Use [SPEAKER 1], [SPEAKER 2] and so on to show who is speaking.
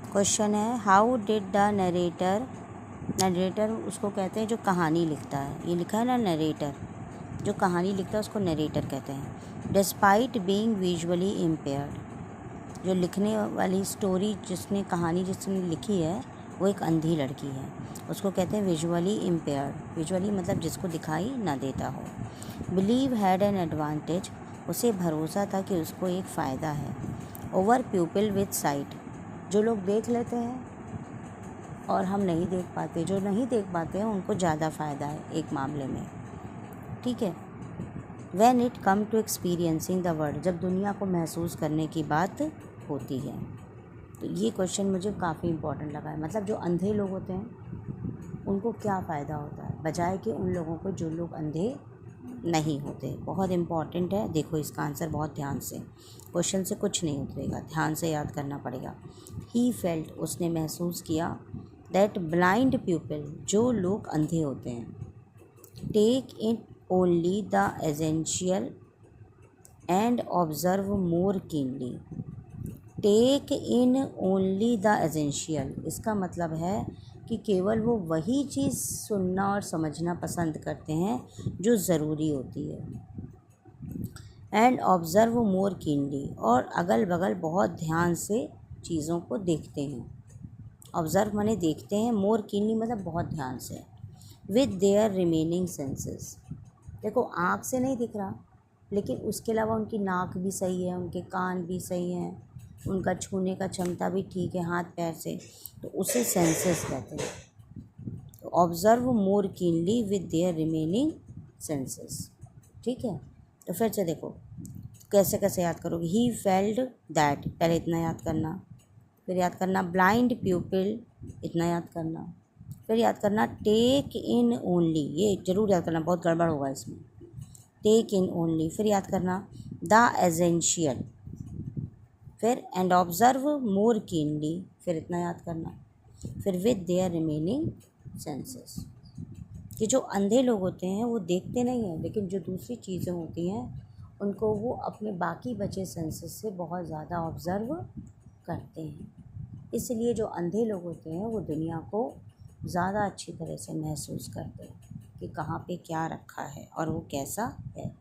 [SPEAKER 1] Question है how did the narrator, narrator उसको कहते हैं जो कहानी लिखता है, ये लिखा है ना नरेटर, जो कहानी लिखता है उसको नरेटर कहते हैं। डिस्पाइट बीइंग विजुअली इम्पेयर्ड, जो लिखने वाली स्टोरी जिसने कहानी जिसने लिखी है वो एक अंधी लड़की है, उसको कहते हैं विजुअली इम्पेयर्ड। विजुअली मतलब जिसको दिखाई ना देता हो। बिलीव हैड एन एडवांटेज, उसे भरोसा था कि उसको एक फ़ायदा है। ओवर पीपल विथ साइट, जो लोग देख लेते हैं और हम नहीं देख पाते, जो नहीं देख पाते हैं उनको ज़्यादा फ़ायदा है एक मामले में, ठीक है। When it come to experiencing the world, जब दुनिया को महसूस करने की बात होती है। तो ये क्वेश्चन मुझे काफ़ी इम्पोर्टेंट लगा है, मतलब जो अंधे लोग होते हैं उनको क्या फ़ायदा होता है बजाय कि उन लोगों को जो लोग अंधे नहीं होते। बहुत इम्पॉर्टेंट है, देखो इसका आंसर बहुत ध्यान से, क्वेश्चन से कुछ नहीं उतरेगा, ध्यान से याद करना पड़ेगा। ही फेल्ट, उसने महसूस किया, दैट ब्लाइंड पीपल, जो लोग अंधे होते हैं, take in only the essential and observe more keenly. Take in only the essential, इसका मतलब है कि केवल वो वही चीज़ सुनना और समझना पसंद करते हैं जो ज़रूरी होती है। एंड ऑब्ज़र्व मोर कीनली, और अगल बगल बहुत ध्यान से चीज़ों को देखते हैं। ऑब्ज़र्व माने देखते हैं, मोर कीनली मतलब बहुत ध्यान से। विद देयर रिमेनिंग सेंसेस, देखो आँख से नहीं दिख रहा लेकिन उसके अलावा उनकी नाक भी सही है, उनके कान भी सही हैं, उनका छूने का क्षमता भी ठीक है हाथ पैर से, तो उसे सेंसेस कहते हैं। तो observe more keenly with their remaining senses, ठीक है। तो फिर से देखो कैसे कैसे याद करोगे। ही फेल्ट दैट, पहले इतना याद करना, फिर याद करना ब्लाइंड प्यूपिल, इतना याद करना, फिर याद करना टेक इन ओनली, ये जरूर याद करना, बहुत गड़बड़ होगा इसमें। टेक इन ओनली, फिर याद करना द एसेंशियल, फिर एंड ऑब्ज़र्व मोर कीनली, फिर इतना याद करना, फिर विद देयर रिमेनिंग सेंसेस। कि जो अंधे लोग होते हैं वो देखते नहीं हैं लेकिन जो दूसरी चीज़ें होती हैं उनको वो अपने बाकी बचे सेंसेस से बहुत ज़्यादा ऑब्ज़र्व करते हैं। इसलिए जो अंधे लोग होते हैं वो दुनिया को ज़्यादा अच्छी तरह से महसूस करते हैं कि कहाँ पे क्या रखा है और वो कैसा है।